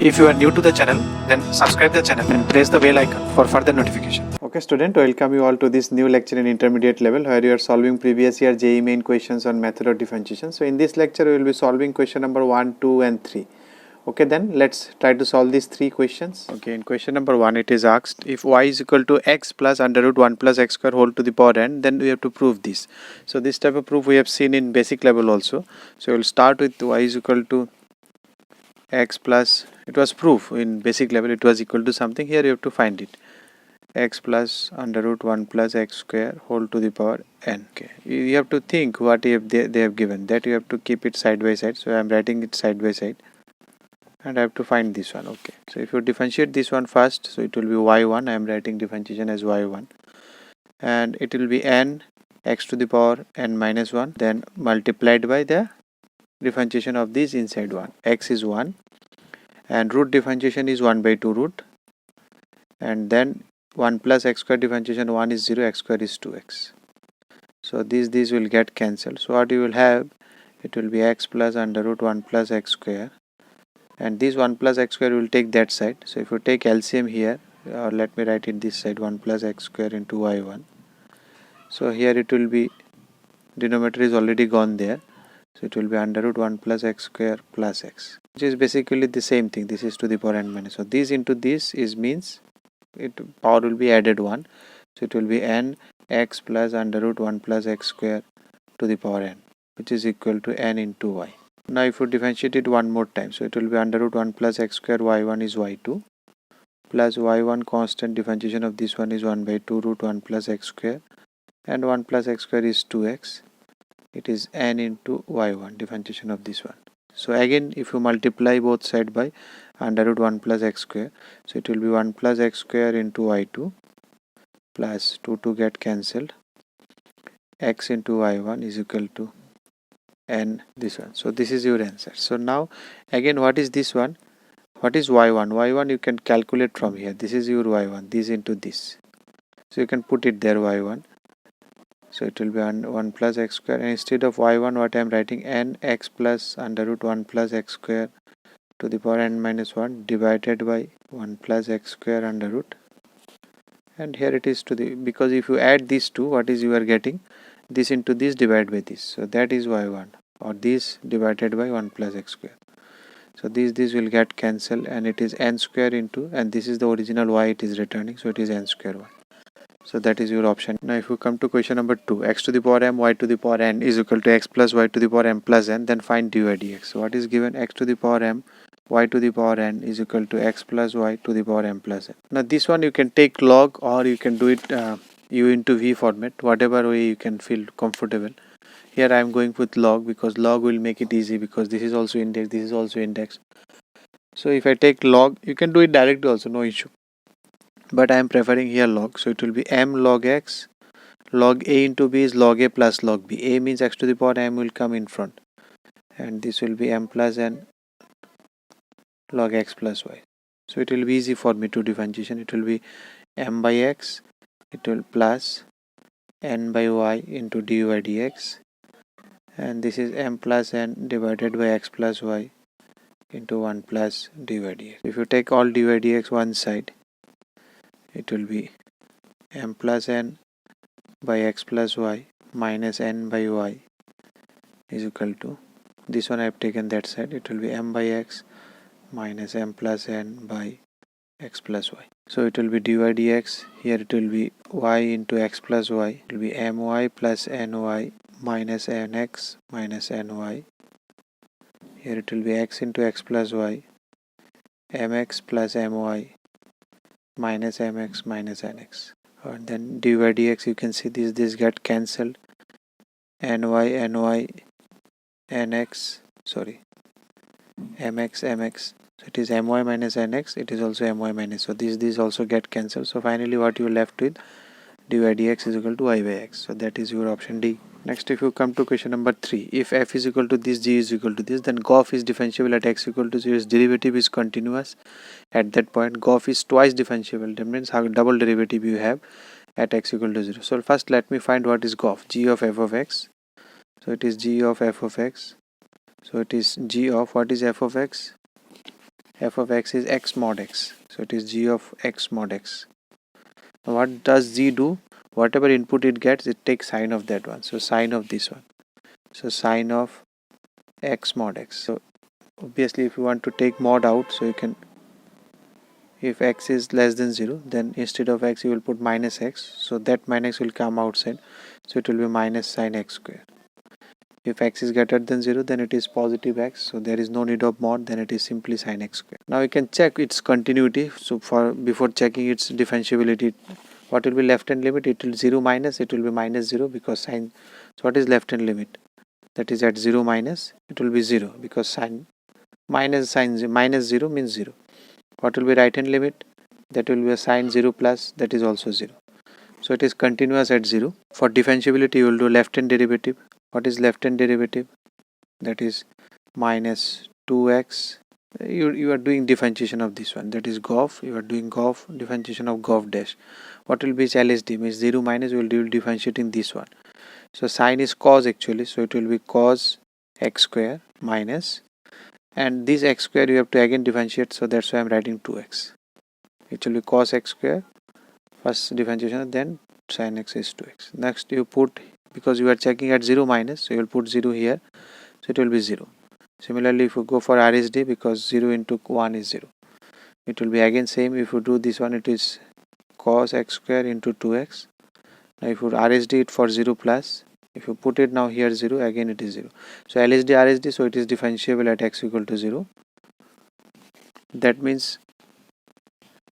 If you are new to the channel, then subscribe the channel and press the bell icon for further notification. Okay student, welcome you all to this new lecture in intermediate level where you are solving previous year JEE Main questions on method of differentiation. So in this lecture we will be solving question number 1, 2 and 3. Okay, then let's try to solve these three questions. Okay, in question number 1 it is asked if y is equal to x plus under root 1 plus x square whole to the power n, then we have to prove this. So this type of proof we have seen in basic level also. So we will start with y is equal to x plus, it was proof in basic level, it was equal to something. Here you have to find it, x plus under root 1 plus x square whole to the power n. Okay, you have to think what they have given, that you have to keep it side by side. So I am writing it side by side and I have to find this one. Okay, so if you differentiate this one first, so it will be y1, I am writing differentiation as y1, and it will be n x to the power n minus 1, then multiplied by the differentiation of this inside one. X is 1 and root differentiation is 1 by 2 root, and then 1 plus x square differentiation 1 is 0, x square is 2x. So these will get cancelled. So what you will have, it will be x plus under root 1 plus x square, and this 1 plus x square will take that side. So if you take LCM here, or let me write it this side, 1 plus x square into y1. So here it will be, denominator is already gone there. So it will be under root 1 plus x square plus x, which is basically the same thing. This is to the power n minus. So this into this is means it power will be added 1. So it will be n x plus under root 1 plus x square to the power n, which is equal to n into y. Now if you differentiate it one more time, so it will be under root 1 plus x square y1 is y2 plus y1 constant differentiation of this one is 1 by 2 root 1 plus x square, and 1 plus x square is 2x. It is n into y1 differentiation of this one. So again if you multiply both side by under root 1 plus x square, so it will be 1 plus x square into y2 plus 2 get cancelled, x into y1 is equal to n this one. So this is your answer. So now again what is this one, what is y1? Y1 you can calculate from here. This is your y1, this into this, so you can put it there y1. So it will be 1 plus x square, and instead of y1 what I am writing, n x plus under root 1 plus x square to the power n minus 1 divided by 1 plus x square under root, and here it is to the, because if you add these two, what is you are getting, this into this divided by this, so that is y1, or this divided by 1 plus x square. So this will get cancelled, and it is n square into, and this is the original y it is returning, so it is n square 1. So that is your option. Now if you come to question number 2, x to the power m y to the power n is equal to x plus y to the power m plus n, then find dy dx. So what is given, x to the power m y to the power n is equal to x plus y to the power m plus n. Now this one you can take log, or you can do it u into v format, whatever way you can feel comfortable. Here I am going with log because log will make it easy, because this is also index, this is also index. So if I take log, you can do it directly also, no issue, but I am preferring here log. So it will be m log x, log a into b is log a plus log b. A means x to the power m will come in front, and this will be m plus n log x plus y. So it will be easy for me to differentiation. It will be m by x, it will plus n by y into dy dx, and this is m plus n divided by x plus y into 1 plus dy dx. If you take all dy dx one side, it will be m plus n by x plus y minus n by y is equal to, this one I have taken that side, it will be m by x minus m plus n by x plus y. So it will be dy dx, here it will be y into x plus y, it will be my plus ny minus nx minus ny. Here it will be x into x plus y, mx plus my minus mx minus nx. And then dy dx, you can see this get cancelled, ny nx, sorry, mx. So it is my minus nx, it is also my minus, so these also get cancelled. So finally what you are left with, dy dx is equal to y by x. So that is your option D. Next, if you come to question number 3, if f is equal to this, g is equal to this, then gof is differentiable at x equal to 0, its derivative is continuous. At that point gof is twice differentiable, that means how double derivative you have at x equal to 0. So first let me find what is gof, g of f of x. So it is g of f of x. So it is g of, what is f of x? f of x is x mod x. So it is g of x mod x. Now what does g do? Whatever input it gets, it takes sine of that one. So sine of this one. So sine of x mod x. So obviously if you want to take mod out, so you can, if x is less than 0, then instead of x you will put minus x. So that minus will come outside. So it will be minus sine x square. If x is greater than 0, then it is positive x. So there is no need of mod, then it is simply sine x square. Now you can check its continuity. So before checking its differentiability, what will be left hand limit? It will 0 minus, it will be minus 0 because sine. So what is left hand limit? That is at 0 minus, it will be 0 because sine minus 0 means 0. What will be right hand limit? That will be a sine 0 plus, that is also 0. So it is continuous at 0. For differentiability, you will do left hand derivative. What is left hand derivative? That is minus 2x. You are doing differentiation of this one. That is GOF. You are doing GOF, differentiation of GOF dash. What will be its LSD? Means 0 minus, you will do differentiating this one. So sine is cos actually. So it will be cos x square minus. And this x square you have to again differentiate. So that's why I am writing 2x. It will be cos x square. First differentiation, then sin x is 2x. Next you put, because you are checking at 0 minus, so you will put 0 here, so it will be 0. Similarly, if you go for RSD, because 0 into 1 is 0, it will be again same. If you do this one, it is cos x square into 2x. Now if you RSD it for 0 plus, if you put it now here 0, again it is 0. So LSD RSD, so it is differentiable at x equal to 0. That means,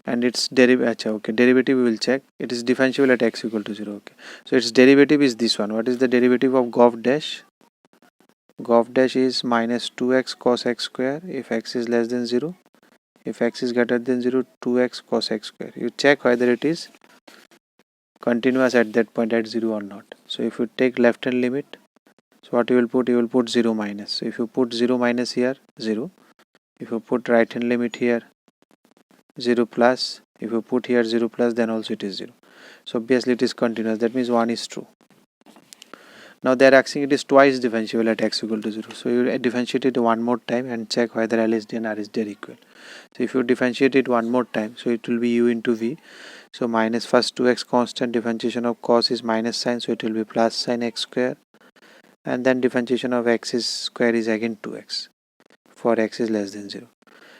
and its derivative we will check. It is differentiable at x equal to 0. Okay, so its derivative is this one. What is the derivative of GOF dash? GOF dash is minus 2x cos x square if x is less than 0. If x is greater than 0, 2x cos x square. You check whether it is continuous at that point at 0 or not. So if you take left hand limit, so what you will put? You will put 0 minus. So if you put 0 minus here, 0. If you put right hand limit here, 0 plus. If you put here 0 plus, then also it is 0. So obviously it is continuous. That means 1 is true. Now they are asking it is twice differentiable at x equal to 0. So you differentiate it one more time and check whether LSD and RSD are equal. So if you differentiate it one more time, so it will be u into v. So minus first 2x constant, differentiation of cos is minus sine, so it will be plus sine x square. And then differentiation of x is square is again 2x for x is less than 0.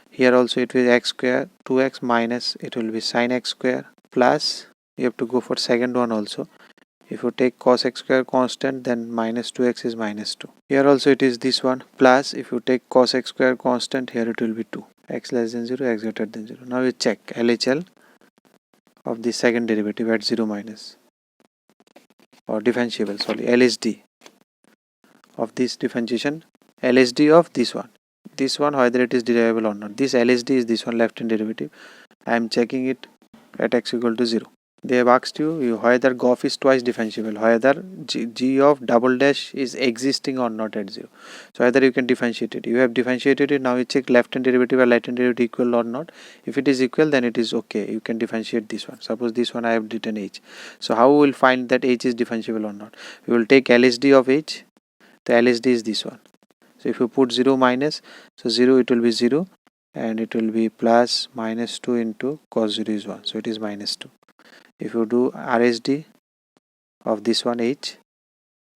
Here also it will be x square, 2x minus, it will be sine x square plus, you have to go for second one also. If you take cos x square constant, then minus 2x is minus 2. Here also it is this one plus, if you take cos x square constant, here it will be 2. X less than 0, x greater than 0. Now you check LHL of the second derivative at 0 minus, or differentiable, sorry, LSD of this differentiation, LSD of this one whether it is derivable or not. This LSD is this one left hand derivative. I am checking it at x equal to 0. They have asked you whether GOF is twice differentiable, whether g of double dash is existing or not at 0. So either you can differentiate it. You have differentiated it. Now you check left hand derivative or right hand derivative equal or not. If it is equal, then it is okay. You can differentiate this one. Suppose this one I have written h. So how we will find that h is differentiable or not? We will take LSD of h. The LSD is this one. So if you put 0 minus, so 0 it will be 0 and it will be plus minus 2 into cos 0 is 1. So it is minus 2. If you do RSD of this one h,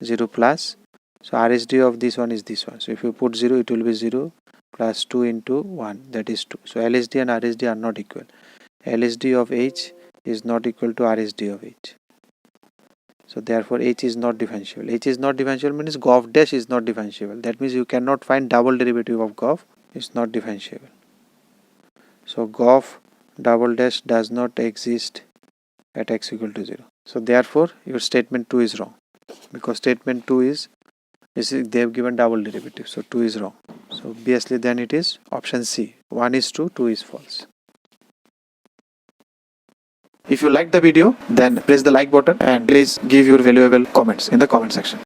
0 plus, so RSD of this one is this one. So if you put 0, it will be 0 plus 2 into 1, that is 2. So LSD and RSD are not equal. LSD of h is not equal to RSD of h. So therefore h is not differentiable. H is not differentiable means GOF dash is not differentiable. That means you cannot find double derivative of GOF is not differentiable. So GOF double dash does not exist at x equal to 0. So therefore your statement 2 is wrong, because statement 2 is they have given double derivative, so 2 is wrong. So obviously then it is option C. 1 is true, 2 is false. If you like the video, then press the like button and please give your valuable comments in the comment section.